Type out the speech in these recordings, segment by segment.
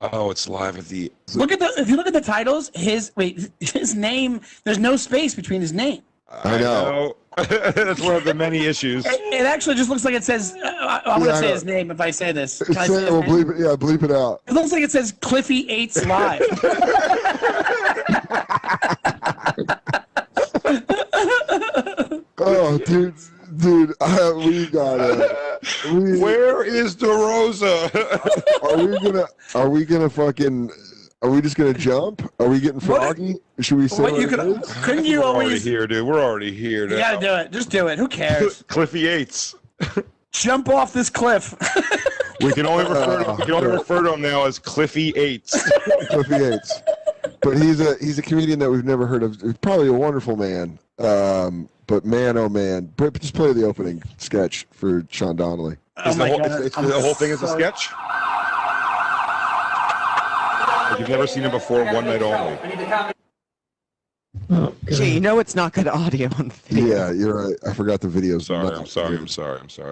Oh, it's live at the. Look at the. If you look at the titles, his name. There's no space between his name. I know. That's one of the many issues. It actually just looks like it says. I'm going to say his name if I say this. Can I say his name? Bleep it, yeah, bleep it out. It looks like it says Cliffy Eights Live. Oh, dude, we got it. Where is DeRosa? Are we gonna fucking? Are we just gonna jump? Are we getting froggy? Should we say? Couldn't you always? We're already here, dude. We're already here. You gotta do it. Just do it. Who cares? Cliffy Yates. Jump off this cliff. We can only refer to him now as Cliffy Yates. Cliffy Yates. But he's a comedian that we've never heard of. He's probably a wonderful man. But man, oh man, just play the opening sketch for Sean Donnelly. Oh my God. The whole thing is a sketch? You've never seen him before, one night only. Oh, Gee, you know it's not good audio on video. Yeah, you're right. I forgot the videos. I'm sorry.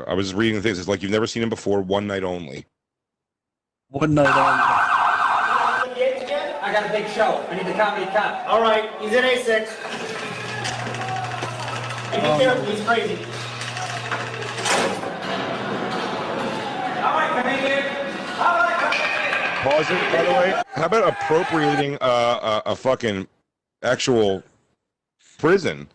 I was just reading the things. It's like you've never seen him before, one night only. One night only. I got a big show. I need the comedy cop. All right, he's in A6. And be careful, he's crazy. All right, comedian. All right, comedian. Pause it, by the way. How about appropriating a fucking actual prison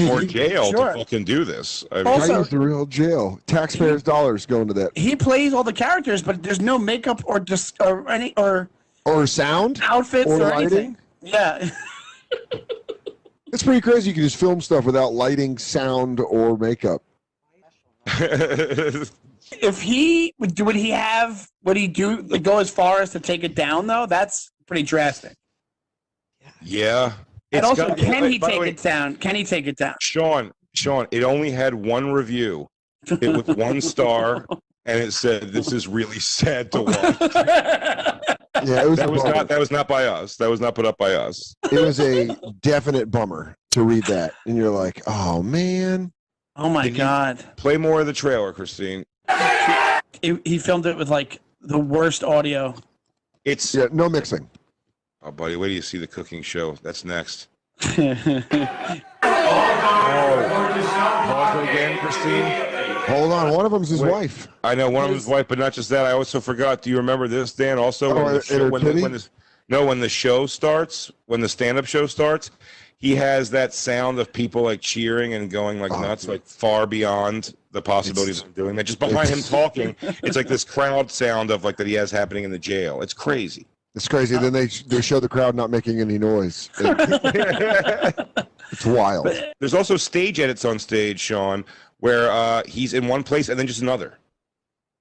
or jail to fucking do this? I mean, Also, I used the real jail. Taxpayers' dollars going to that. He plays all the characters, but there's no makeup or sound outfits or or lighting. anything. Yeah. It's pretty crazy. You can just film stuff without lighting, sound, or makeup. If he would he go as far as to take it down though? That's pretty drastic. Yeah. And also, can he take it down? Can he take it down? Sean, it only had one review. It was 1 star, and it said, "This is really sad to watch." Yeah, that was not by us. That was not put up by us. It was a definite bummer to read that, and you're like, "Oh man." Oh my God. Play more of the trailer, Christine. He filmed it with like the worst audio. It's no mixing. Oh, buddy, wait till you see the cooking show. That's next. Pause it again, Christine. Hold on, one of them's his wife. I know one of his wife, but not just that. I also forgot. Do you remember this, Dan? Also, when the show starts, when the stand-up show starts, he has that sound of people like cheering and going like nuts, like far beyond the possibilities of doing that. Just behind him talking, it's like this crowd sound of like that he has happening in the jail. It's crazy. It's crazy. Then they show the crowd not making any noise. It's wild. There's also stage edits on stage, Sean, where he's in one place and then just another.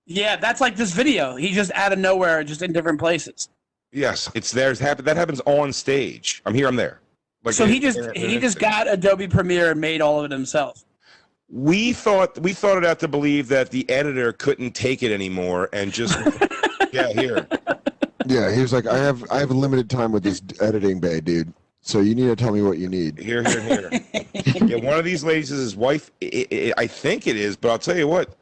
Yeah, that's like this video. He just out of nowhere, just in different places. Yes, it's there. That happens on stage. I'm here. I'm there. Like, so he just got Adobe Premiere and made all of it himself. We thought it out to believe that the editor couldn't take it anymore and just here. Yeah, he was like, I have a limited time with this editing bay, dude. So you need to tell me what you need. Here. Yeah, one of these ladies is his wife. I think it is, but I'll tell you what.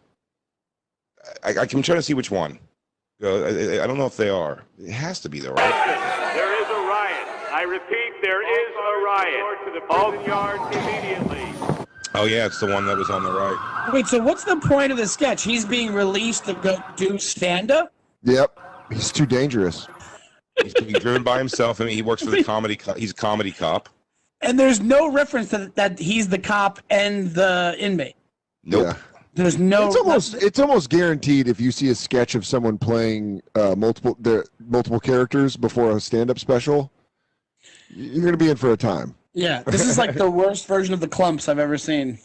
I'm trying to see which one. I don't know if they are. It has to be though, right? There is a riot. I repeat, there is a riot. To the prison yard immediately. Oh yeah, it's the one that was on the right. Wait, so what's the point of the sketch? He's being released to go do stand-up? Yep. He's too dangerous. He's being driven by himself. I mean, he works for the comedy. He's a comedy cop. And there's no reference to that he's the cop and the inmate. Nope. Yeah. There's no. It's almost guaranteed if you see a sketch of someone playing multiple characters before a stand-up special, you're gonna be in for a time. Yeah, this is like the worst version of the Clumps I've ever seen.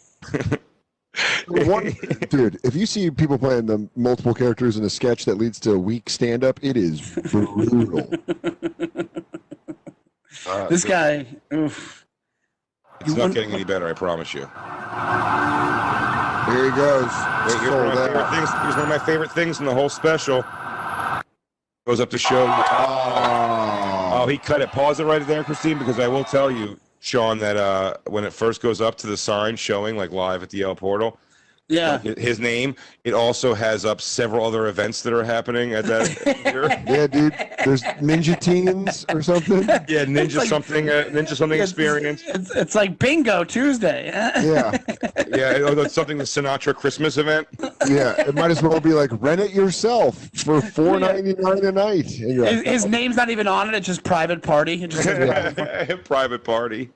Dude, if you see people playing the multiple characters in a sketch that leads to a weak stand-up, it is brutal. This guy, oof. It's not getting any better, I promise you. Here he goes. Wait, here's one of my favorite things in the whole special. Goes up to show. Oh, he cut it. Pause it right there, Christine, because I will tell you, Sean, that when it first goes up to the sign showing like live at the Yale portal, Yeah. His name. It also has up several other events that are happening at that year. Yeah, dude. There's Ninja Teens or something. Yeah, Ninja something experience. It's like Bingo Tuesday. Yeah. Yeah, it's something the Sinatra Christmas event. Yeah, it might as well be like rent it yourself for $4.99 a night. His name's not even on it. It's just private party. It just says private party.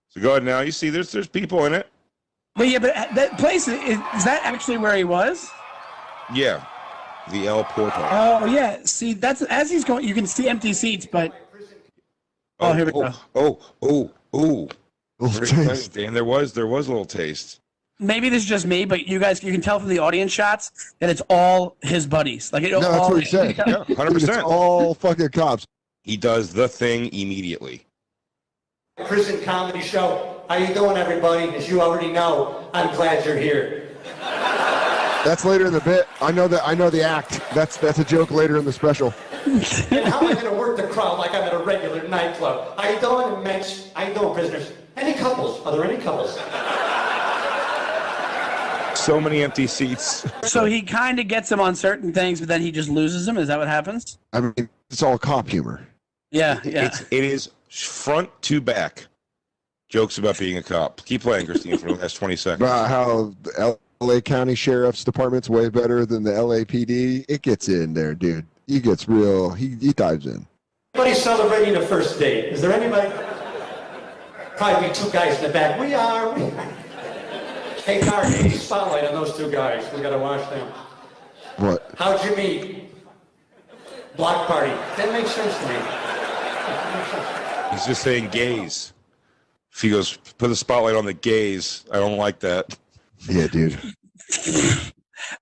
So go ahead now. You see, there's people in it. But yeah, but that place is that actually where he was? Yeah, the El Porto. Oh yeah. See, that's as he's going. You can see empty seats, but here we go. Oh, taste. Dan, there was a little taste. Maybe this is just me, but you can tell from the audience shots that it's all his buddies. Like no, that's what he said. Yeah, 100%. It's all fucking cops. He does the thing immediately. Prison comedy show. How you doing, everybody? As you already know, I'm glad you're here. That's later in the bit. I know the act. That's a joke later in the special. And how am I going to work the crowd like I'm at a regular nightclub? How you doing, Mitch? How you doing, prisoners? Any couples? Are there any couples? So many empty seats. So he kind of gets him on certain things, but then he just loses them. Is that what happens? I mean, it's all cop humor. Yeah. It is front to back. Jokes about being a cop. Keep playing, Christine, for the last 20 seconds. About how the LA County Sheriff's Department's way better than the LAPD. It gets in there, dude. He gets real. He dives in. Anybody celebrating a first date? Is there anybody? Probably two guys in the back. We are. Hey, Mark, need spotlight on those two guys. We got to watch them. What? How'd you meet? Block party. That makes sense to me. He's just saying gays. If he goes, put the spotlight on the gays, I don't like that. Yeah, dude.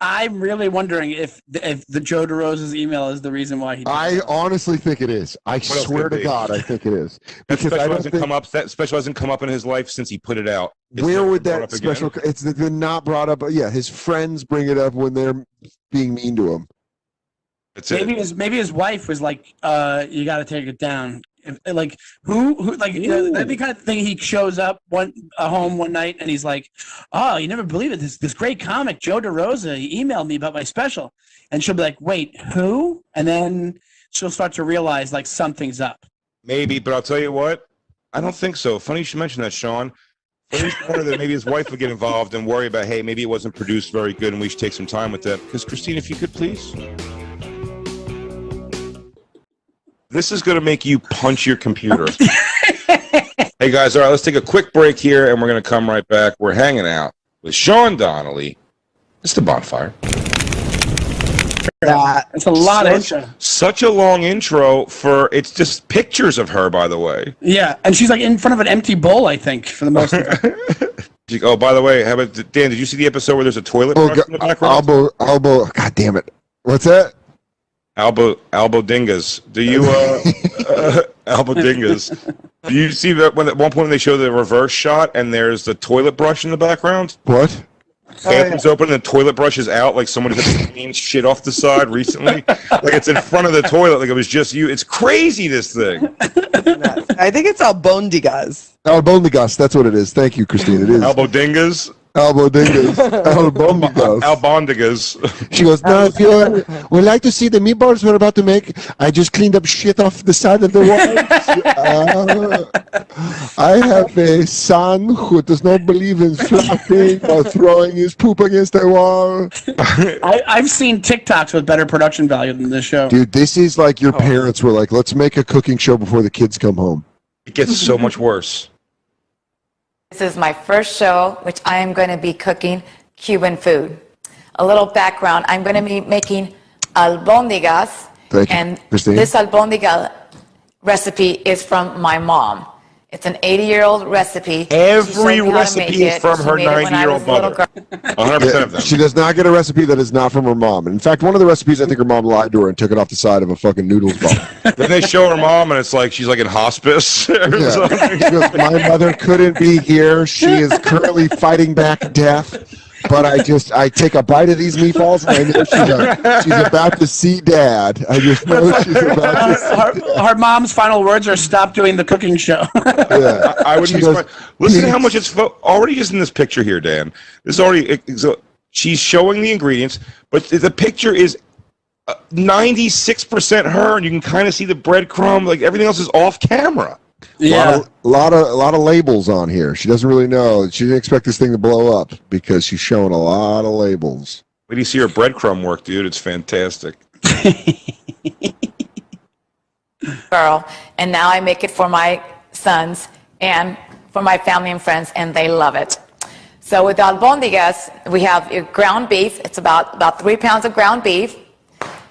I'm really wondering if the Joe DeRosa's email is the reason why he did I honestly think it is. I swear to God, I think it is. That special hasn't come up in his life since he put it out. Where would that special? It's been not brought up. Yeah, his friends bring it up when they're being mean to him. Maybe his wife was like, "You got to take it down." Like who like that'd be kind of thing. He shows up home one night and he's like, "Oh, you never believe it! This great comic Joe DeRosa, he emailed me about my special," and she'll be like, "Wait, who?" And then she'll start to realize like something's up. Maybe, but I'll tell you what, I don't think so. Funny you should mention that, Sean. Funny that maybe his wife would get involved and worry about, hey, maybe it wasn't produced very good and we should take some time with that. Because Christine, if you could please. This is going to make you punch your computer. Hey, guys, all right, let's take a quick break here, and we're going to come right back. We're hanging out with Sean Donnelly. It's the Bonfire. It's a lot of intro. Such a long intro for, it's just pictures of her, by the way. Yeah, and she's like in front of an empty bowl, I think, for the most of it. Oh, by the way, how about, Dan, did you see the episode where there's a toilet brush in the background? Alba, God damn it. What's that? Alba Dingas. Do you Alba Dingas? Do you see that when at one point they show the reverse shot and there's the toilet brush in the background? What? Bathroom's open and the toilet brush is out, like someone had cleaned shit off the side recently. Like it's in front of the toilet, like it was just you. It's crazy, this thing. I think it's Albondigas. Albondigas, that's what it is. Thank you, Christine. It is. Albondigas. Albondigas. Albondigas. Albondigas. She goes, no, if you would like to see the meatballs we're about to make, I just cleaned up shit off the side of the wall. I have a son who does not believe in flapping or throwing his poop against the wall. I've seen TikToks with better production value than this show. Dude, this is like your parents were like, let's make a cooking show before the kids come home. It gets so much worse. This is my first show, which I am going to be cooking Cuban food. A little background, I'm going to be making albondigas. Thank you, and Christine. This albondiga recipe is from my mom. It's an 80-year-old recipe. Every recipe is from her 90-year-old mother. 100% of them. She does not get a recipe that is not from her mom. In fact, one of the recipes, I think her mom lied to her and took it off the side of a fucking noodles bowl. Then they show her mom, and it's like she's like in hospice or something. She goes, my mother couldn't be here. She is currently fighting back death. but I take a bite of these meatballs and I know she's about to see Dad. I just know she's about to see her mom's final words are stop doing the cooking show. Yeah. I would listen to how much it's already just in this picture here, Dan. This is already she's showing the ingredients, but the picture is 96% her, and you can kind of see the breadcrumb. Like everything else is off camera. Yeah, a lot of labels on here. She doesn't really know. She didn't expect this thing to blow up because she's showing a lot of labels. Wait do you see her breadcrumb work, dude? It's fantastic. Girl, and now I make it for my sons and for my family and friends, and they love it. So with albondigas, we have ground beef. It's about 3 pounds of ground beef.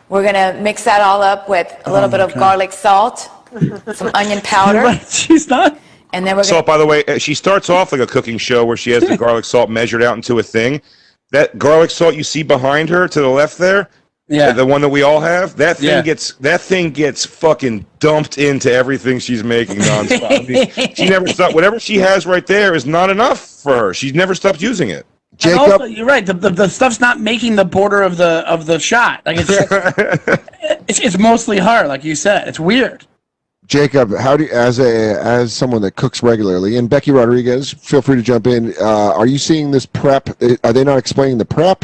We're gonna mix that all up with a little bit of garlic salt, some onion powder. She's not. And then we're Salt, by the way, she starts off like a cooking show where she has the garlic salt measured out into a thing. That garlic salt you see behind her to the left there, the one that we all have, that thing gets fucking dumped into everything she's making nonstop. I mean, she never stopped. Whatever she has right there is not enough for her. She's never stopped using it. Jacob, also, you're right. The stuff's not making the border of the shot. Like it's mostly her, like you said. It's weird. Jacob, how do you, as someone that cooks regularly, and Becky Rodriguez, feel free to jump in. Are you seeing this prep? Are they not explaining the prep?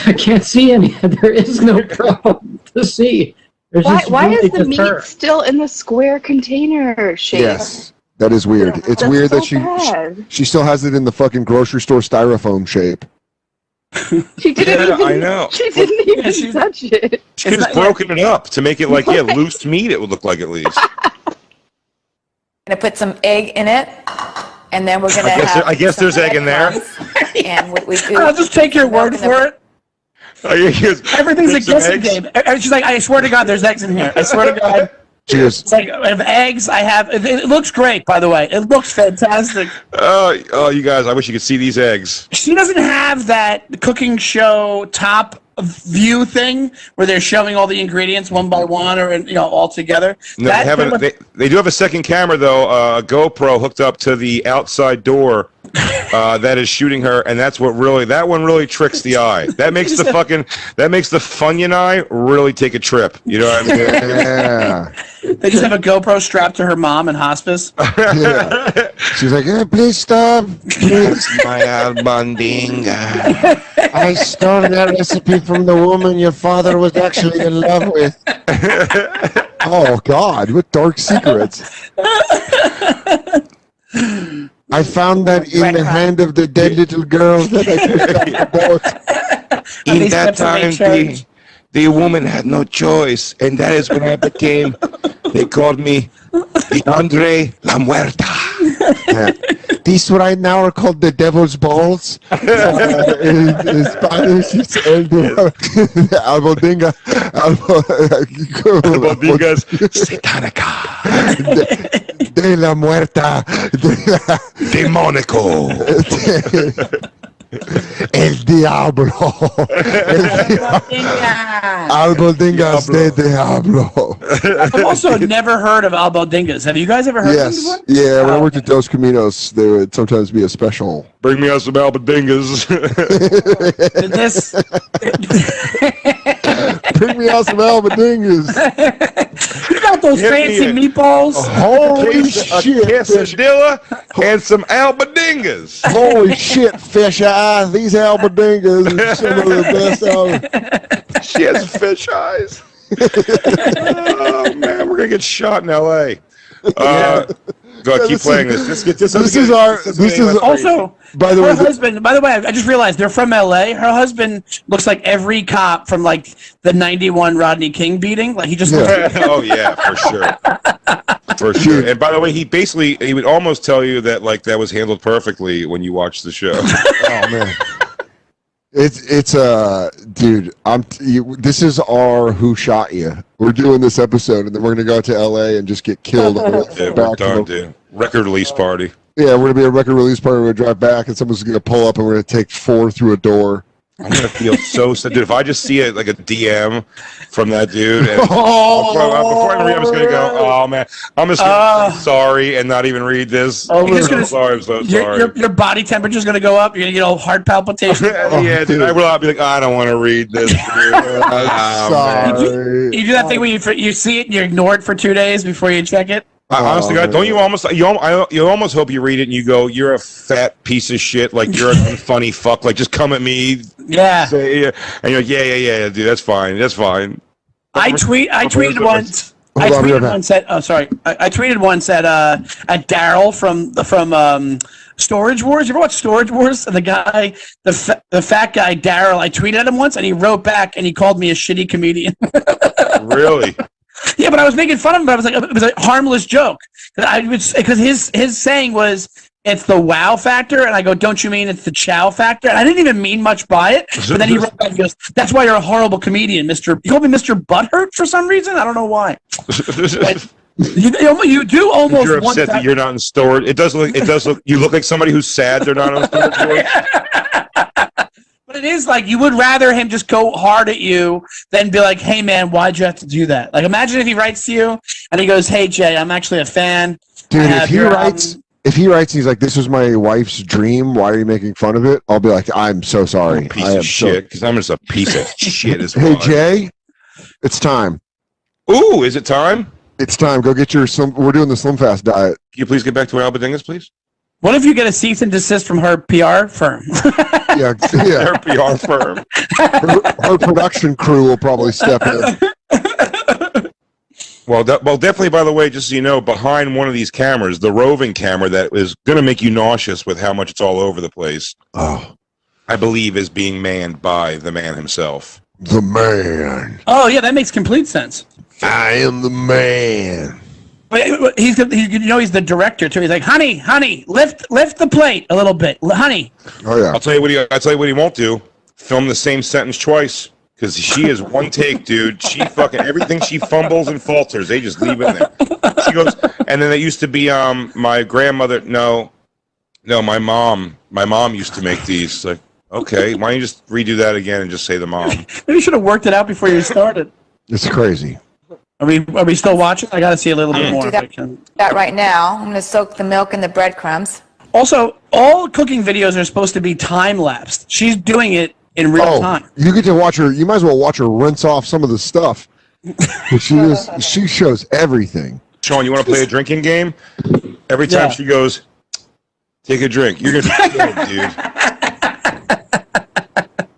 I can't see any. There is no prep to see. Why is the meat still in the square container shape? Yes. That is weird. It's weird that she still has it in the fucking grocery store styrofoam shape. She didn't even, I know. She didn't even touch it. She could have broken it up to make it like, loose meat, it would look like at least. gonna put some egg in it, and then we're gonna I guess there's egg in there. And we do. I'll just take your word for it. Everything's a guessing game. She's like, I swear to God, there's eggs in here. I swear to God. Cheers. It's like, I have eggs. I have. It looks great, by the way. It looks fantastic. Oh, you guys! I wish you could see these eggs. She doesn't have that cooking show top view thing where they're showing all the ingredients one by one or all together. No, they haven't. They do have a second camera though, a GoPro hooked up to the outside door. That is shooting her, and that one really tricks the eye. That makes the Funyun eye really take a trip. You know what I mean? Yeah. They just have a GoPro strapped to her mom in hospice. Yeah. She's like, please stop. Please. My albondinga. I stole that recipe from the woman your father was actually in love with. Oh, God. What dark secrets. I found that in the hand of the dead little girl that I picked up the boat. In that time, the woman had no choice, and that is when I became. They called me the Andre La Muerta. These right now are called the devil's balls. In Spanish, it's albondinga. Albondingas satanica. De la muerta. Demonico. El Diablo. Albondingas de Diablo. I've also never heard of albondingas. Have you guys ever heard of them before? Yeah, when I worked at Dos Caminos, there would sometimes be a special. Bring me out some albondingas. Bring me out some albondingas. You got those fancy meatballs? Holy shit. A quesadilla and some albondingas. Holy shit, fish eye. These albondingas are some of the best out. She has fish eyes. Oh, man, we're going to get shot in L.A. Go keep playing this. This is also, by the way, husband, by the way, I just realized they're from LA. Her husband looks like every cop from like the 91 Rodney King beating. Like he just looks oh yeah, for sure. For sure. And by the way, he would almost tell you that like that was handled perfectly when you watch the show. Oh man. It's dude, this is our Who Shot You. We're doing this episode and then we're gonna go to LA and just get killed. Yeah, we're done, dude. Record release party. Yeah, we're gonna be a record release party. We're gonna drive back and someone's gonna pull up and we're gonna take 4 through a door I'm gonna feel so sad, dude. If I just see it like a DM from that dude, and before I read, I'm just gonna go, "Oh man, I'm just gonna say sorry and not even read this." Oh, I'm so sorry. I'm so sorry. Your body temperature's gonna go up. You're gonna get all heart palpitations. Yeah, dude. I will be like, I don't want to read this. Sorry. You do that thing where you see it and you ignore it for 2 days before you check it. Honestly, God, don't you almost you almost hope you read it and you go, "You're a fat piece of shit. Like you're a funny fuck. Like just come at me." Yeah. And you're like, yeah, dude. That's fine. That's fine. I tweeted once. I tweeted once at Daryl from Storage Wars. You ever watch Storage Wars? And the guy, the fat guy Daryl, I tweeted at him once, and he wrote back and he called me a shitty comedian. Really? Yeah, but I was making fun of him. But I was like, it was a harmless joke. Because his saying was, "It's the wow factor," and I go, "Don't you mean it's the chow factor?" And I didn't even mean much by it. But then he wrote back and goes, "That's why you're a horrible comedian, Mr." He called me Mr. Butthurt for some reason. I don't know why. You do almost. You're upset that you're not in storage. It does look. You look like somebody who's sad they're not in storage. But it is like you would rather him just go hard at you than be like, "Hey man, why'd you have to do that?" Like imagine if he writes to you and he goes, "Hey Jay, I'm actually a fan." Dude, if he writes, he's like, "This was my wife's dream. Why are you making fun of it?" I'll be like, "I'm so sorry." Piece of shit, because I'm just a piece of shit as well. Hey Jay, it's time. Ooh, is it time? It's time. Go get your Slim. We're doing the Slim Fast diet. Can you please get back to Alba Dingas, please? What if you get a cease and desist from her PR firm? Yeah. Her PR firm. Her production crew will probably step in. Well, definitely, by the way, just so you know, behind one of these cameras, the roving camera that is going to make you nauseous with how much it's all over the place, I believe is being manned by the man himself. The man. Oh, yeah, that makes complete sense. I am the man. But he's the director, too. He's like, honey, lift the plate a little bit. Honey. Oh, yeah. I'll tell you what he won't do. Film the same sentence twice. Because she is one take, dude. She fucking everything she fumbles and falters, they just leave in there. She goes, and then it used to be my grandmother. No, my mom. My mom used to make these. Like, okay, why don't you just redo that again and just say the mom? Maybe you should have worked it out before you started. It's crazy. Are we still watching? I got to see a little bit more. Do that right now. I'm going to soak the milk in the breadcrumbs. Also, all cooking videos are supposed to be time lapsed. She's doing it in real time. You get to watch her. You might as well watch her rinse off some of the stuff. She shows everything. Sean, you want to play a drinking game? Every time she goes, take a drink, you're gonna be killed, dude.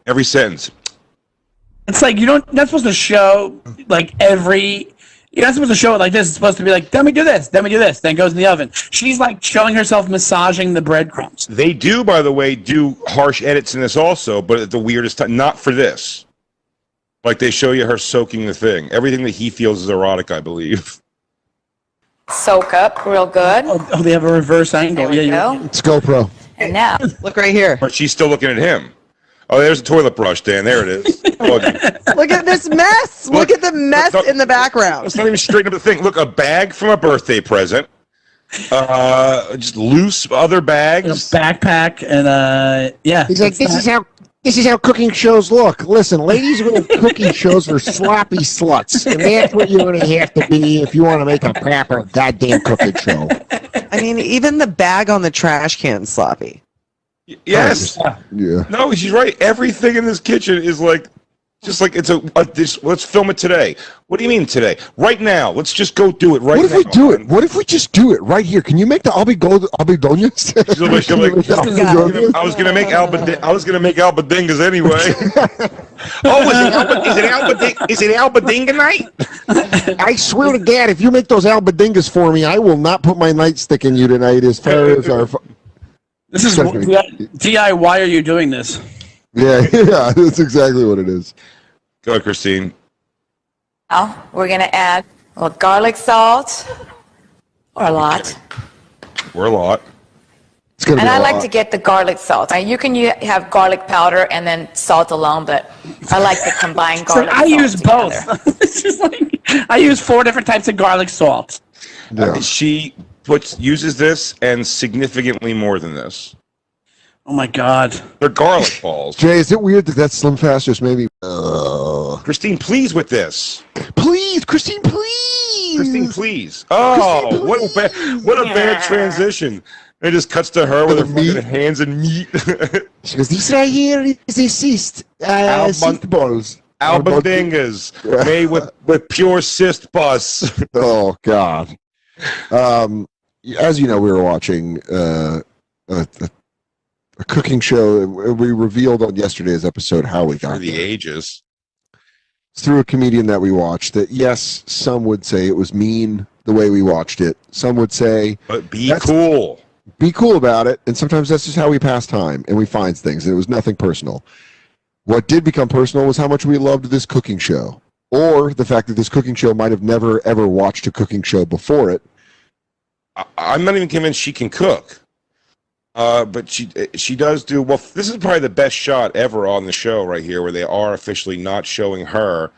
Every sentence. It's like you're not supposed to show like every. You're not supposed to show it like this. It's supposed to be like, then we do this, then it goes in the oven. She's like showing herself massaging the breadcrumbs. They do, by the way, do harsh edits in this also, but at the weirdest time. Not for this. Like they show you her soaking the thing. Everything that he feels is erotic, I believe. Soak up real good. Oh, they have a reverse angle. There we go. It's GoPro. And now. Look right here. But she's still looking at him. Oh, there's a toilet brush, Dan. There it is. Look at this mess. Look at the mess in the background. It's not even straighten up the thing. Look, a bag from a birthday present. Just loose other bags. A backpack and yeah. He's like, this is how cooking shows look. Listen, ladies with cooking shows are sloppy sluts, and that's what you're going to have to be if you want to make a proper goddamn cooking show. I mean, even the bag on the trash can is sloppy. Yes. Yeah. No, she's right. Everything in this kitchen is like, just like it's let's film it today. What do you mean today? Right now. Let's just go do it right now. What if we do it? What if we just do it right here? Can you make the albidoñas? I was gonna make Alba Dingas anyway. Is it Alba Dinga night? I swear to God, if you make those Alba Dingas for me, I will not put my nightstick in you tonight as far as our... This is Di. Why are you doing this? Yeah, that's exactly what it is. Go ahead, Christine. Now we're going to add a little garlic salt, or a lot. Or a lot. It's gonna And be I a like lot. to get the garlic salt. You can have garlic powder and then salt alone, but I like to combine garlic I salt use together. both. It's just like I use 4 different types of garlic salt. Yeah. She uses this and significantly more than this. Oh my God. They're garlic balls. Jay, is it weird that Slim Fast just made me? Christine, please with this. Please, Christine, please. Christine, please. Oh, Christine, what a bad transition. It just cuts to her with her fucking hands in meat. She goes, this right here is a cyst balls. Alba Dingas, made with pure cyst pus. Oh, God. As you know, we were watching a cooking show. We revealed on yesterday's episode how we got For the there. ages. It's through a comedian that we watched that, yes, some would say it was mean the way we watched it. Some would say... But be cool. Be cool about it. And sometimes that's just how we pass time and we find things. And it was nothing personal. What did become personal was how much we loved this cooking show. Or the fact that this cooking show might have never, ever watched a cooking show before it. I'm not even convinced she can cook. But she does do well. This is probably the best shot ever on the show right here, where they are officially not showing her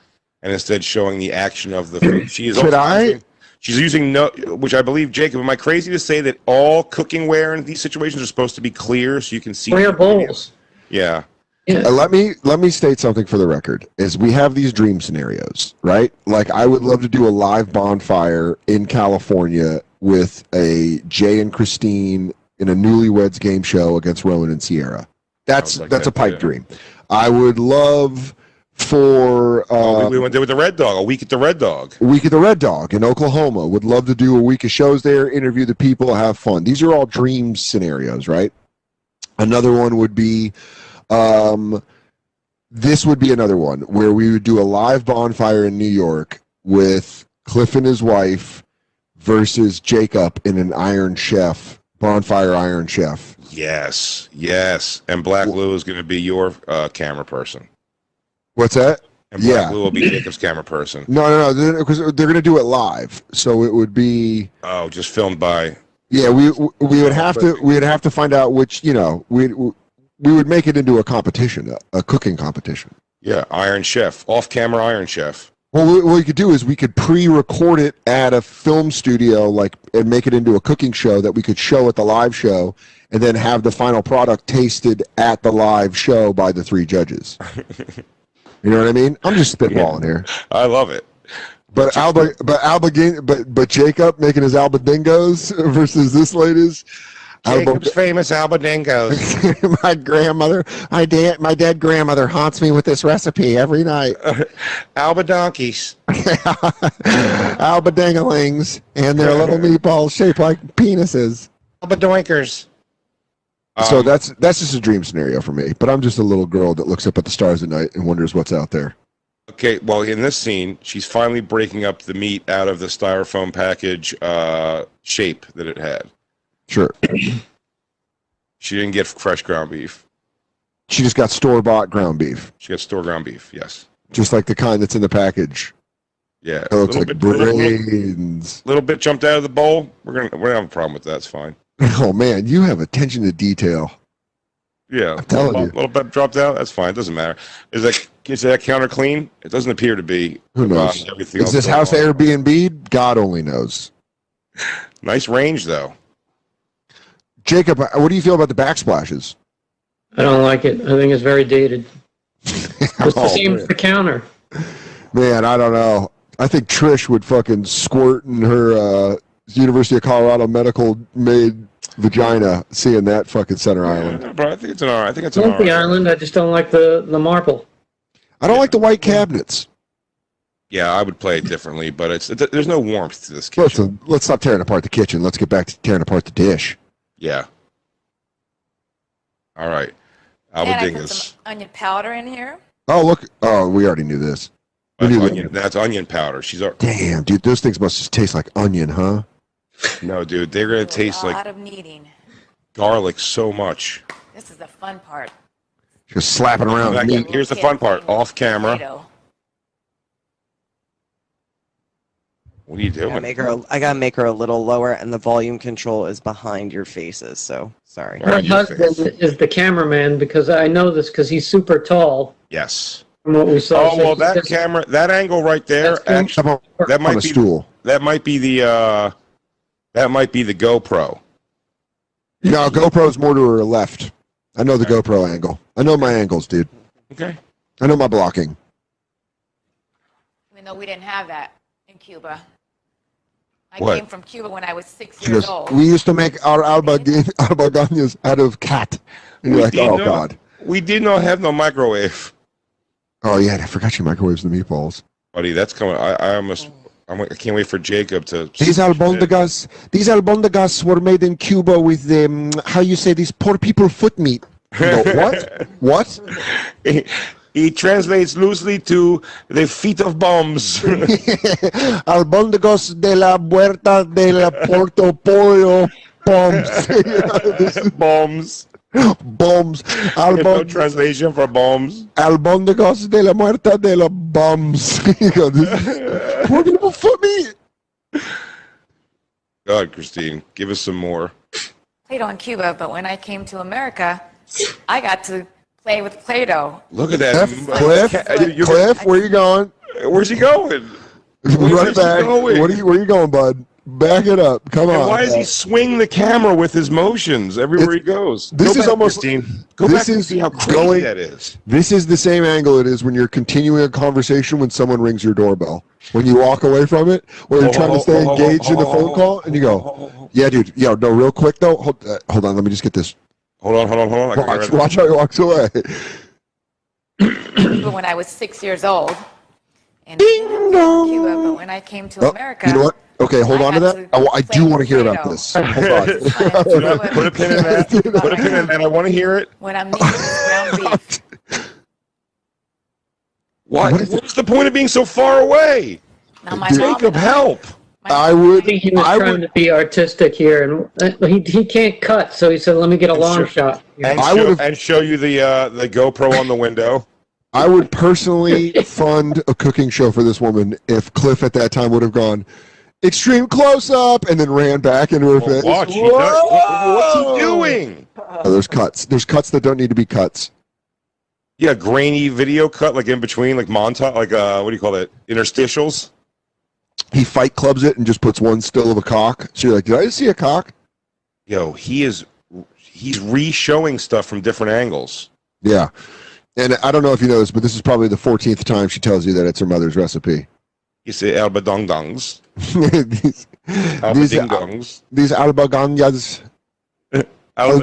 and instead showing the action of the food. She's using which I believe, Jacob, am I crazy to say that all cooking ware in these situations are supposed to be clear so you can see clear bowls? Yeah. Let me state something for the record. Is we have these dream scenarios, right? Like I would love to do a live bonfire in California with a Jay and Christine in a newlyweds game show against Rowan and Sierra. That's a pipe dream. I would love for we went there with the Red Dog, a week at the Red Dog. A week at the Red Dog in Oklahoma. Would love to do a week of shows there, interview the people, have fun. These are all dream scenarios, right? Another one would be this would be another one where we would do a live bonfire in New York with Cliff and his wife versus Jacob in an Iron Chef, bonfire Iron Chef. Yes. And Black Lou is going to be your camera person. What's that? And Black Lou will be Jacob's camera person. No, because they're going to do it live, so it would be. Oh, just filmed by. Yeah, we would have to find out which we would make it into a competition, a cooking competition. Yeah, Iron Chef, off-camera Iron Chef. Well, what we could do is we could pre-record it at a film studio, and make it into a cooking show that we could show at the live show, and then have the final product tasted at the live show by the 3 judges. You know what I mean? I'm just spitballing here. I love it. But Jacob making his Alba Dingoes versus this lady's. Jacob's famous Alba Dingoes. My dead grandmother haunts me with this recipe every night. Alba donkeys. Alba dingalings, and their little meatballs shaped like penises. Alba doinkers. So that's just a dream scenario for me. But I'm just a little girl that looks up at the stars at night and wonders what's out there. Okay, well, in this scene, she's finally breaking up the meat out of the styrofoam package shape that it had. Sure. She didn't get fresh ground beef. She just got store-bought ground beef. She got store ground beef, yes. Just like the kind that's in the package. Yeah. It looks like brains. Little bit jumped out of the bowl. We're gonna have a problem with that. It's fine. Oh, man, you have attention to detail. Yeah. I'm telling you. A little bit dropped out. That's fine. It doesn't matter. Is that counter clean? It doesn't appear to be. Who knows? Is this house Airbnb? God only knows. Nice range, though. Jacob, what do you feel about the backsplashes? I don't like it. I think it's very dated. It's the same as the counter. Man, I don't know. I think Trish would fucking squirt in her University of Colorado medical made vagina seeing that fucking center island. Bro, I think it's an R. I think it's I an like R. the island. I just don't like the marble. I don't like the white cabinets. Yeah, I would play it differently, but there's no warmth to this kitchen. Listen, let's stop tearing apart the kitchen. Let's get back to tearing apart the dish. Yeah. All right. Alba And I put Dingas. some onion powder in here. Oh, look. Oh, we already knew this. We knew That's onion powder. Damn, dude, those things must just taste like onion, huh? No, dude, they're going to taste like of kneading. garlic so much. This is the fun part. Just slapping around. Here's the fun part. Off camera. Potato. What are you doing? I gotta make her a little lower, and the volume control is behind your faces. So sorry. Her husband is the cameraman because I know this because he's super tall. Yes. From what we saw. Oh well, that camera, that angle right there, actually, that might be the GoPro. No, GoPro's more to her left. I know the GoPro angle. I know my angles, dude. Okay. I know my blocking. Even though we didn't have that in Cuba. I What? came from Cuba when I was 6 years old. We used to make our albaganas out of cat. And you're like, oh, God. We did not have no microwave. Oh, yeah, I forgot you microwaves the meatballs. Buddy, that's coming. I can't wait for Jacob to... These albondigas were made in Cuba with, how you say, these poor people foot meat. No, what? What? He translates loosely to the feet of bombs. Albondigos de la Puerta de la Porto Pollo bombs. Bombs. Bombs. No translation for bombs. Albondigos de la Muerta de la bombs. Poor people foot meat. God, Christine, give us some more. Play-Doh in Cuba, but when I came to America, I got to play with Play-Doh. Look at that. Cliff, where you going? Where's he going? Run it back. Where you going, bud? Back it up. Come on. Why does he swing the camera with his motions everywhere he goes? This is almost... Christine. Go back and see how crazy that is. This is the same angle it is when you're continuing a conversation when someone rings your doorbell. When you walk away from it, or you're trying to stay engaged in the phone call, and you go, yeah, dude. Yeah, no, real quick, though. Hold on. Let me just get this. Hold on. Watch how he walks away. When I was 6 years old. And Ding dong. Cuba, but when I came to America... You know what? Okay, hold on to that. I do want to hear about this. Hold on. Put a pin in that. Put a pin in that. I want to hear it. When I'm eating ground beef. What's the point of being so far away? Now my Jacob, help. I would. He was trying to be artistic here, and he can't cut, so he said, "Let me get a long shot." And show you the GoPro on the window. I would personally fund a cooking show for this woman if Cliff at that time would have gone extreme close up and then ran back into her face. Watch. What's he doing? There's cuts. There's cuts that don't need to be cuts. Yeah, grainy video cut, like in between, like montage, like what do you call it? Interstitials. He fight clubs it and just puts one still of a cock. So you're like, did I just see a cock? Yo, he's re-showing stuff from different angles. Yeah. And I don't know if you know this, but this is probably the 14th time she tells you that it's her mother's recipe. You say Alba dong dongs. These Alba ganyas.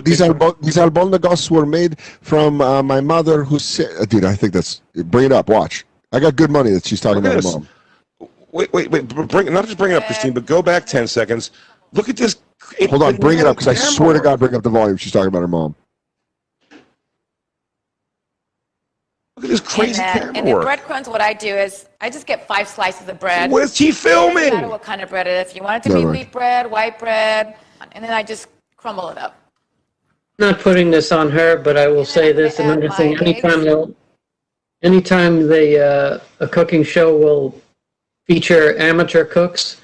These albondigos were made from my mother who said... Dude, I think that's... Bring it up. Watch. I got good money that she's talking about her mom. Wait. Not just bring it up, Christine, but go back 10 seconds. Look at this. Hold on. Bring it up, because I swear to God, bring up the volume. She's talking about her mom. Look at this crazy camera And the work. breadcrumbs, what I do is I just get 5 slices of bread. What's she filming? No matter what kind of bread it is. If you want it to be wheat bread, white bread, and then I just crumble it up. Not putting this on her, but I will say this another thing. Anytime a cooking show will feature amateur cooks,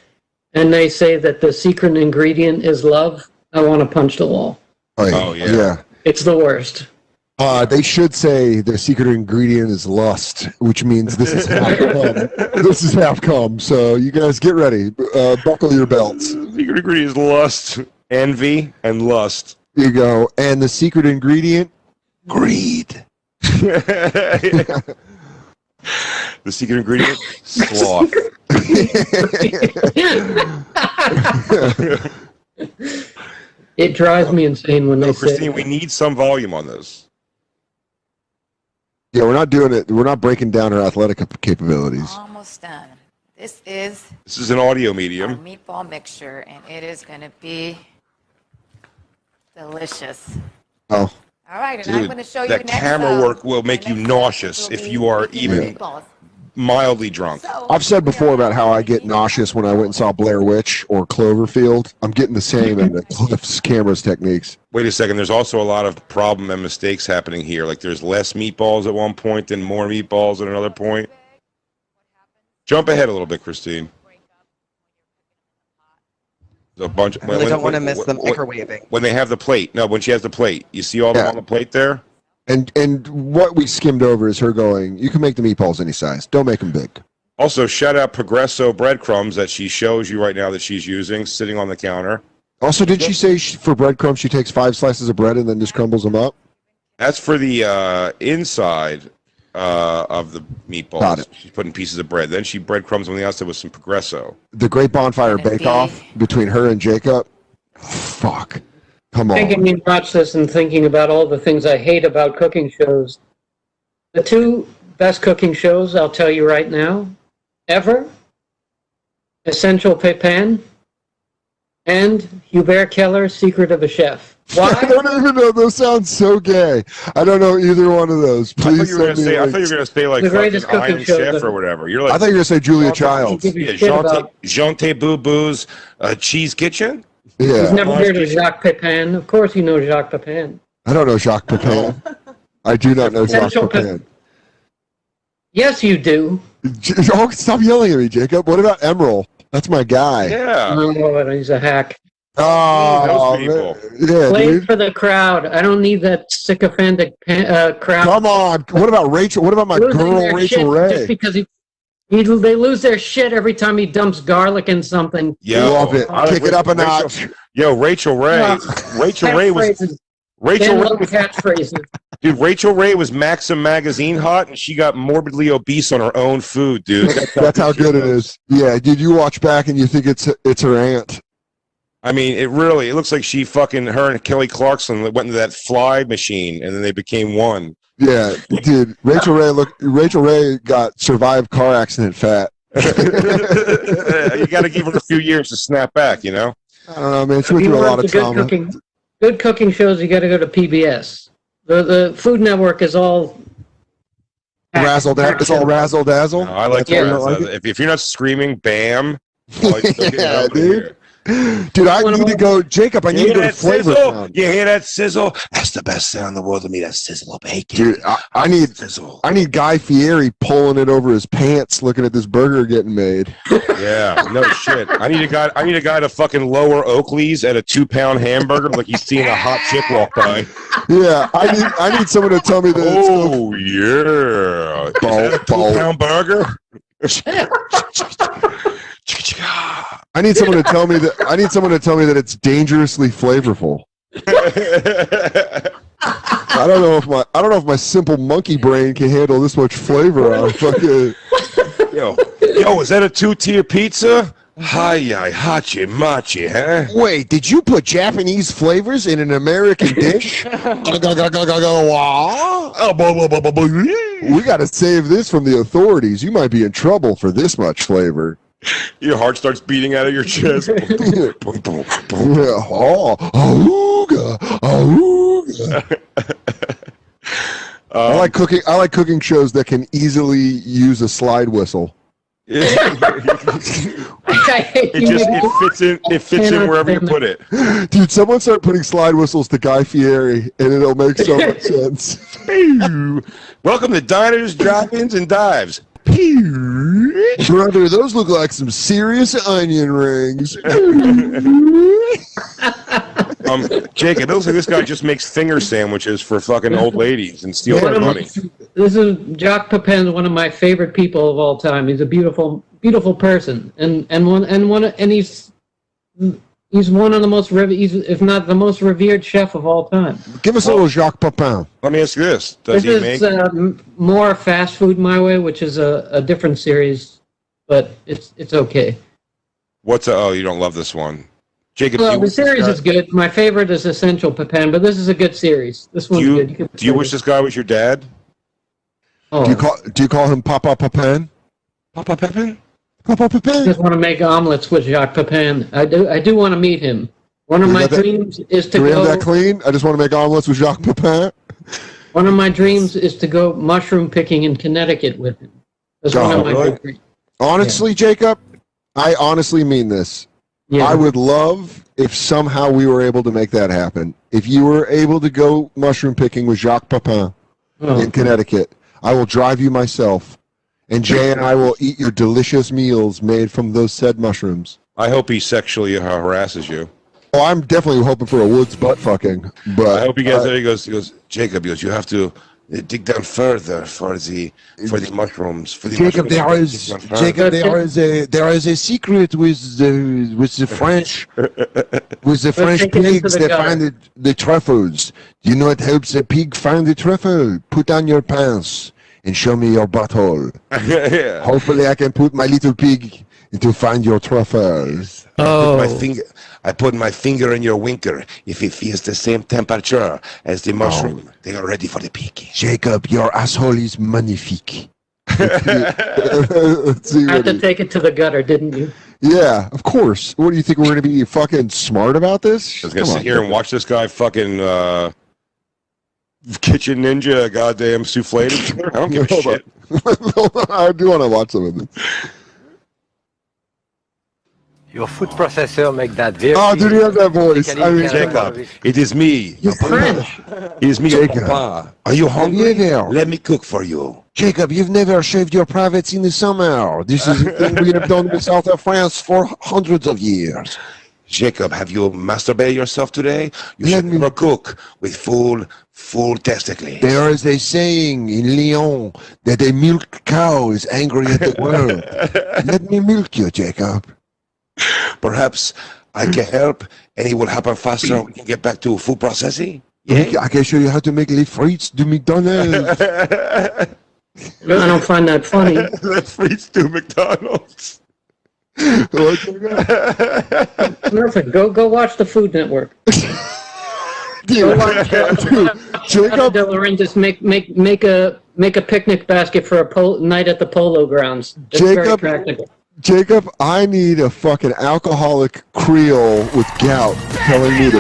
and they say that the secret ingredient is love, I want to punch the wall. Oh yeah. It's the worst. They should say their secret ingredient is lust, which means this is half cum. This is half cum. So you guys get ready. Buckle your belts. Secret ingredient is lust, envy, and lust. You go. And the secret ingredient? Greed. The secret ingredient? Sloth. It drives me insane when they say... Christine, we need some volume on this. Yeah, we're not doing it. We're not breaking down her athletic capabilities. Almost done. This is an audio medium. Our meatball mixture, and it is going to be delicious. Oh. All right, and Dude, I'm going to show you that next. camera work will make you nauseous if you are even mildly drunk. I've said before about how I get nauseous when I went and saw Blair Witch or Cloverfield. I'm getting the same in the Cliff's camera's techniques. Wait a second. There's also a lot of problem and mistakes happening here. Like there's less meatballs at one point, then more meatballs at another point. Jump ahead a little bit, Christine. There's a bunch. I really don't want to miss the microwaving. When they have the plate. No, when she has the plate. You see all them on the plate there? And what we skimmed over is her going, you can make the meatballs any size. Don't make them big. Also, shout out Progresso breadcrumbs that she shows you right now that she's using, sitting on the counter. Also, did she say for breadcrumbs she takes 5 slices of bread and then just crumbles them up? That's for the inside of the meatballs. Got it. She's putting pieces of bread. Then she breadcrumbs on the outside with some Progresso. The Great Bonfire Bake-Off between her and Jacob. Fuck. Come on. Making me watch this and thinking about all the things I hate about cooking shows. The two best cooking shows, I'll tell you right now, ever, Essential Pepin and Hubert Keller's Secret of a Chef. Why? I don't even know. Those sound so gay. I don't know either one of those. Please I thought you were going to say like fucking Iron Chef or whatever. You're like, I thought you were going to say Julia Childs. Yeah, Jean Boo Boo's Cheese Kitchen. Yeah. He's never heard of Jacques Pepin. Of course you know Jacques Pepin. I don't know Jacques Pepin. I do not know Jacques Pepin. Yes, you do. Oh, stop yelling at me, Jacob. What about Emerald? That's my guy. Yeah. Oh, he's a hack. Oh, yeah, Play dude. for the crowd. I don't need that sycophantic crowd. Come on. What about Rachel? What about my girl, Rachel Ray? Just because they lose their shit every time he dumps garlic in something. Yo, love it. Kick it up a notch. Yo, Rachel Ray. Rachel Ray was catchphrases. Dude, Rachel Ray was Maxim magazine hot, and she got morbidly obese on her own food, dude. That's how good it is. Yeah, dude, you watch back and you think it's her aunt. I mean, it looks like her and Kelly Clarkson went into that fly machine, and then they became one. Yeah, dude, Rachel Ray survived car accident fat. You got to give her a few years to snap back, you know? I don't know, man. She went through a lot of trauma. Good cooking shows, you got to go to PBS. The Food Network is all razzle dazzle. It's all razzle dazzle. No, I like if you're not screaming, bam. Yeah, dude. Dude, I need to go. Jacob, I need to go to Flavor Town. You hear that sizzle? That's the best sound in the world to me. That sizzle of bacon. Dude, I need Guy Fieri pulling it over his pants, looking at this burger getting made. Yeah, no shit. I need a guy to fucking lower Oakley's at a 2-pound hamburger like he's seeing a hot chick walk by. Yeah, I need someone to tell me that. Oh yeah, 2-pound burger. I need someone to tell me that it's dangerously flavorful. I don't know if my simple monkey brain can handle this much flavor on fucking. Yo, is that a 2-tier pizza? Hi-yi, hachi, machi, huh? Wait, did you put Japanese flavors in an American dish? We gotta save this from the authorities. You might be in trouble for this much flavor. Your heart starts beating out of your chest. I like cooking shows that can easily use a slide whistle. It fits in wherever you put it. Dude, someone start putting slide whistles to Guy Fieri and it'll make so much sense. Welcome to Diners, Drive-Ins, and Dives. Brother, those look like some serious onion rings. Jacob, it looks like this guy just makes finger sandwiches for fucking old ladies and steals their money. This is Jacques Pepin, one of my favorite people of all time. He's a beautiful person, and he's one of the most if not the most revered chef of all time. Give us a little Jacques Pepin. Let me ask you this: This is more fast food my way, which is a different series, but it's okay. You don't love this one, Jacob? Well, the series is good. My favorite is Essential Pepin, but this is a good series. This one's good. Do you wish this guy was your dad? Oh. Do you call him Papa Pepin? Papa Pepin? Papa Pepin? I just want to make omelets with Jacques Pepin. I do want to meet him. One of my dreams is to go. Do we have that clean? I just want to make omelets with Jacques Pepin. One of my dreams is to go mushroom picking in Connecticut with him. That's one of my big dreams. Honestly, Jacob, I honestly mean this. Yeah. I would love if somehow we were able to make that happen. If you were able to go mushroom picking with Jacques Pepin in Connecticut, I will drive you myself. And Jay and I will eat your delicious meals made from those said mushrooms. I hope he sexually harasses you. Oh, I'm definitely hoping for a woods butt fucking. But I hope he gets there. He goes, Jacob, you have to dig down further for the mushrooms. For the Jacob, mushrooms. there is a secret with the French pigs that find the truffles. You know it helps the pig find the truffle. Put on your pants and show me your butthole. Yeah. Hopefully, I can put my little pig to find your truffles. I put my finger in your winker. If it feels the same temperature as the mushroom, they are ready for the pig. Jacob, your asshole is magnifique. Had to take it to the gutter, didn't you? Yeah, of course. What do you think, we're going to be fucking smart about this? I was going to sit here and watch this guy fucking Kitchen Ninja goddamn souffle. I don't give a shit. I do want to watch some of this. Your food processor make that very. Oh, dude, you have that voice. I mean, Jacob, it is me. You're French. It is me, Jacob. Papa. Are you hungry? Yeah. Let me cook for you. Jacob, you've never shaved your privates in the summer. This is a thing we have done in the south of France for hundreds of years. Jacob, have you masturbated yourself today? You should never cook with full testicles. There is a saying in Lyon that a milk cow is angry at the world. Let me milk you, Jacob. Perhaps I can help, and it will happen faster. We can get back to food processing. Yeah? I can show you how to make les frites du McDonald's. I don't find that funny. Les frites du McDonald's. Perfect. Go watch the Food Network. Dude, Jacob and just make a picnic basket for a night at the polo grounds. It's very practical. Jacob, I need a fucking alcoholic Creole with gout telling me to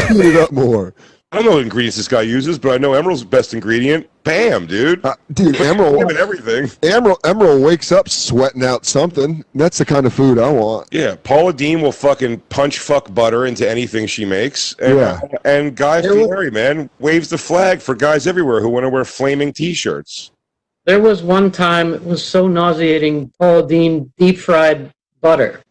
clean it up more. I don't know what ingredients this guy uses, but I know Emerald's best ingredient. Bam, dude. Dude, Emerald. Everything. Emerald wakes up sweating out something. That's the kind of food I want. Yeah, Paula Deen will fucking punch fuck butter into anything she makes. And, and Guy Fieri, man, waves the flag for guys everywhere who want to wear flaming T-shirts. There was one time, it was so nauseating, Paula Deen deep-fried butter.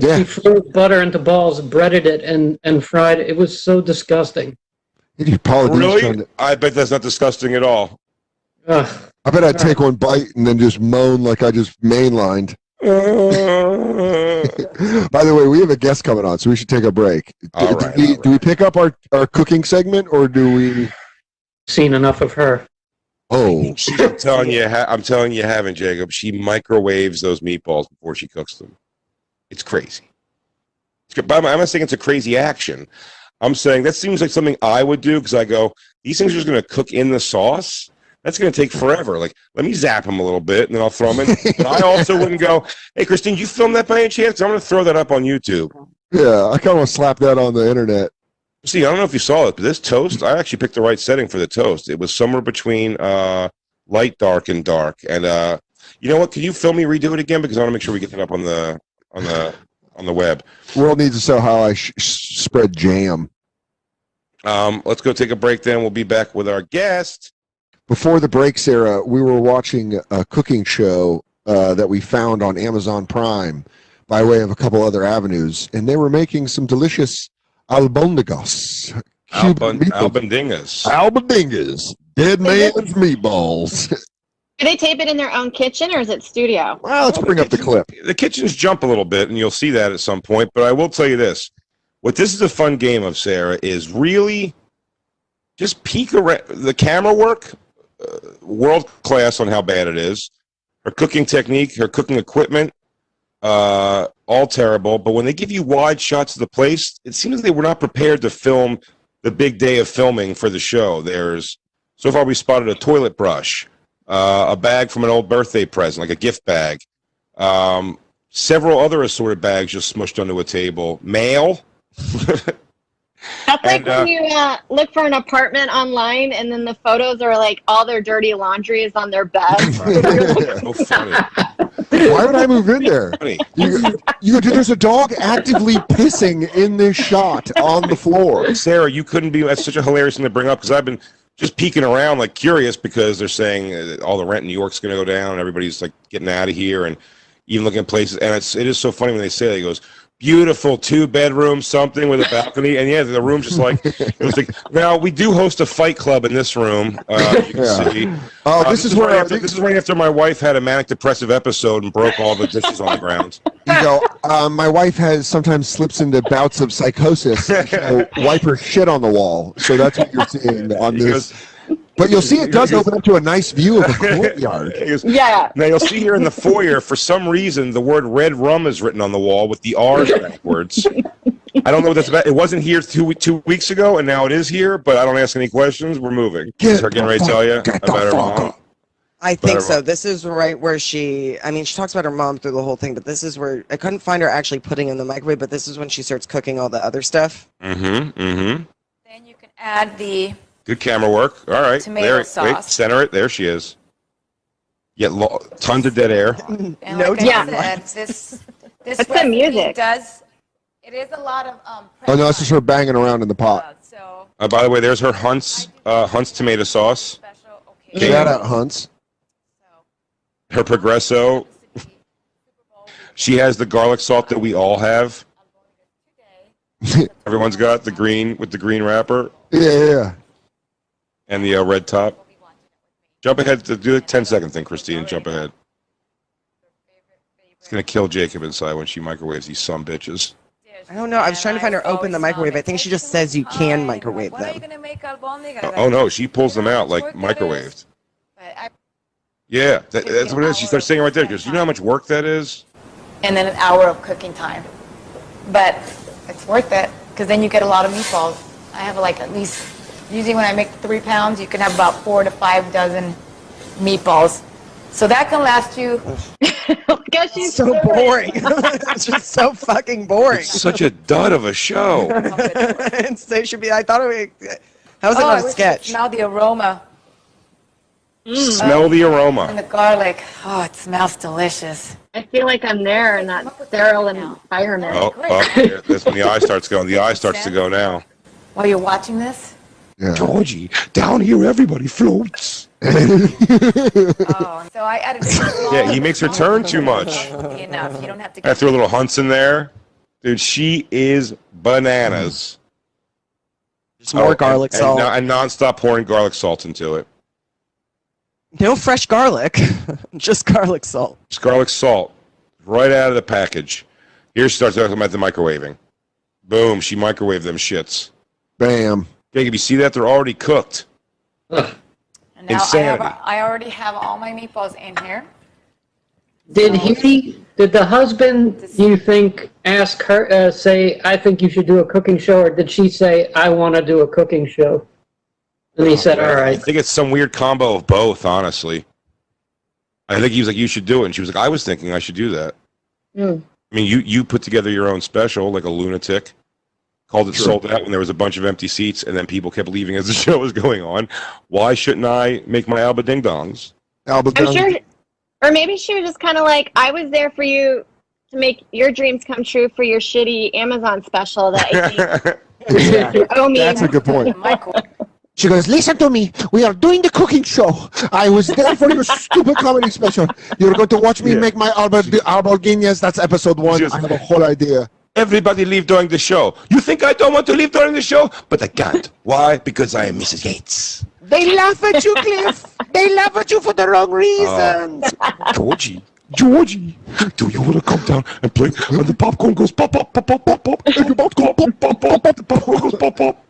She froze butter into balls, breaded it, and fried it. It was so disgusting. Really? I bet that's not disgusting at all. I bet I'd take one bite and then just moan like I just mainlined. By the way, we have a guest coming on, so we should take a break. Do we pick up our cooking segment, or do we? Seen enough of her. Oh, I'm telling you, you haven't, Jacob. She microwaves those meatballs before she cooks them. It's crazy. I'm not saying it's a crazy action. I'm saying that seems like something I would do, because I go, these things are just going to cook in the sauce. That's going to take forever. Like, let me zap them a little bit, and then I'll throw them in. But I also wouldn't go, hey, Christine, you film that by any chance? I'm going to throw that up on YouTube. Yeah, I kind of want to slap that on the internet. See, I don't know if you saw it, but this toast, I actually picked the right setting for the toast. It was somewhere between light, dark, and dark. And you know what? Can you film me redo it again? Because I want to make sure we get it up on the web. World needs to know how I spread jam. Let's go take a break. Then we'll be back with our guest. Before the break, Sarah, we were watching a cooking show that we found on Amazon Prime by way of a couple other avenues, and they were making some delicious albondigas. Albandingas. Albandingas. Dead man's meatballs. Do they tape it in their own kitchen, or is it studio? Well, let's bring up the clip. The kitchens jump a little bit, and you'll see that at some point. But I will tell you this. What this is a fun game of, Sarah, is really just peek around. The camera work, world class on how bad it is. Her cooking technique, her cooking equipment, all terrible. But when they give you wide shots of the place, it seems they were not prepared to film the big day of filming for the show. So far we spotted a toilet brush, a bag from an old birthday present, like a gift bag, several other assorted bags just smushed onto a table, mail. That's like when you look for an apartment online, and then the photos are like all their dirty laundry is on their bed. So funny. Why would I move in there? There's a dog actively pissing in this shot on the floor. Sarah, you couldn't be. That's such a hilarious thing to bring up, because I've been just peeking around, like curious, because they're saying all the rent in New York's going to go down, and everybody's like getting out of here, and even looking at places. And it is so funny when they say that. He goes, beautiful 2-bedroom something with a balcony, and yeah, the room just like it was like. Now we do host a fight club in this room. You can see. Oh, this is where this is right after my wife had a manic depressive episode and broke all the dishes on the ground. You go. My wife sometimes slips into bouts of psychosis. And she'll wipe her shit on the wall. So that's what you're seeing on this. But you'll see it does open up to a nice view of the courtyard. Yeah. Now you'll see here in the foyer, for some reason, the word red rum is written on the wall with the R's backwards. I don't know what that's about. It wasn't here 2 weeks ago, and now it is here, but I don't ask any questions. We're moving. Is her getting ready to tell you about her mom? I think so. This is right where she talks about her mom through the whole thing, but this is where I couldn't find her actually putting in the microwave, but this is when she starts cooking all the other stuff. Then you can add the Good camera work. All right. tomato sauce. Wait, center it. There she is. Yeah, tons of dead air. And like I said, this What's the recipe music? It is a lot of Oh no, it's just her banging around in the pot. By the way, there's her Hunt's tomato sauce. Shout out Hunt's. Her Progresso. She has the garlic salt that we all have. Everyone's got the green with the green wrapper. Yeah. And the red top. Jump ahead to do the 10-second thing, Christine. Jump ahead. It's gonna kill Jacob inside when she microwaves these some bitches. I don't know. I was trying to find her open the microwave. I think she just says you can microwave them. Oh no, she pulls them out like microwaved. Yeah, that's what it is. She starts saying it right there. She goes, you know how much work that is? And then an hour of cooking time. But it's worth it because then you get a lot of meatballs. I have like at least, usually when I make 3 pounds, you can have about 4 to 5 dozen meatballs. So that can last you. Gosh, she's so boring. It's just so fucking boring. It's such a dud of a show. And so it should be. I thought it would. How is it not a sketch? Smell the aroma. Smell the aroma. And the garlic. Oh, it smells delicious. I feel like I'm there in that sterile environment. Yeah, that's when the eye starts going. The eye starts to go now. While you're watching this? Yeah. Georgie, down here everybody floats. So I added Yeah, he makes her turn too much. Enough. You don't have to I threw a little Hunts in there. Dude, she is bananas. Just more garlic salt. And nonstop pouring garlic salt into it. No fresh garlic, just garlic salt. Just garlic salt, right out of the package. Here she starts talking about the microwaving. Boom, she microwaved them shits. Bam. Jacob, you see that? They're already cooked. And now Insanity. I already have all my meatballs in here. Did the husband, you think, ask her, say, I think you should do a cooking show, or did she say, I want to do a cooking show? And he said, all right. I think it's some weird combo of both, honestly. I think he was like, you should do it. And she was like, I was thinking I should do that. I mean, you put together your own special, like a lunatic. Called it Sold Out when there was a bunch of empty seats, and then people kept leaving as the show was going on. Why shouldn't I make my Alba Ding Dongs? Alba I'm sure, or maybe she was just kind of like, I was there for you to make your dreams come true for your shitty Amazon special that you owe me. That's a good point. She goes, listen to me. We are doing the cooking show. I was there for your stupid comedy special. You're going to watch me make my Alberginias. That's episode 1. I have a whole idea. Everybody leave during the show. You think I don't want to leave during the show? But I can't. Why? Because I am Mrs. Yates. They laugh at you, Cliff. They laugh at you for the wrong reasons. Georgie, do you want to come down and play? And the popcorn goes pop, pop, pop, pop, pop, pop. And your mouth goes pop, pop, pop, pop. The popcorn goes pop, pop.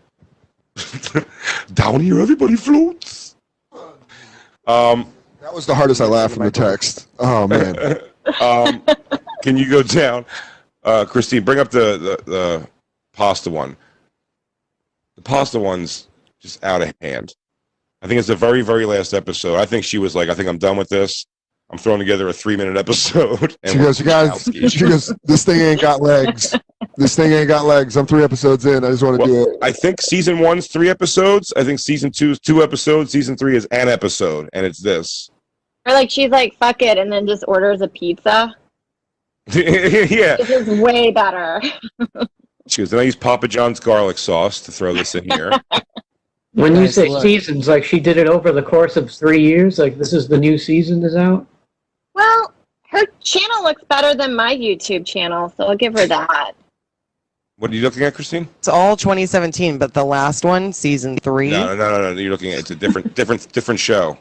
Down here, everybody floats. That was the hardest I laughed from the text. Oh, man. Can you go down? Christine, bring up the pasta one. The pasta one's just out of hand. I think it's the very, very last episode. I think she was like, I think I'm done with this. I'm throwing together a 3-minute episode. And she goes, you guys, this thing ain't got legs. This thing ain't got legs. I'm 3 episodes in. I just want to do it. I think season 1's 3 episodes. I think season 2 is 2 episodes. Season 3 is an episode, and it's this. Or like she's like, fuck it, and then just orders a pizza. Yeah. This is way better. She goes, then I use Papa John's garlic sauce to throw this in here. When you say seasons, like she did it over the course of 3 years, like this is the new season is out? Well, Her channel looks better than my YouTube channel, so I'll give her that. What are you looking at, Christine? It's all 2017, but the last one, season 3. No. You're looking at it's a different show.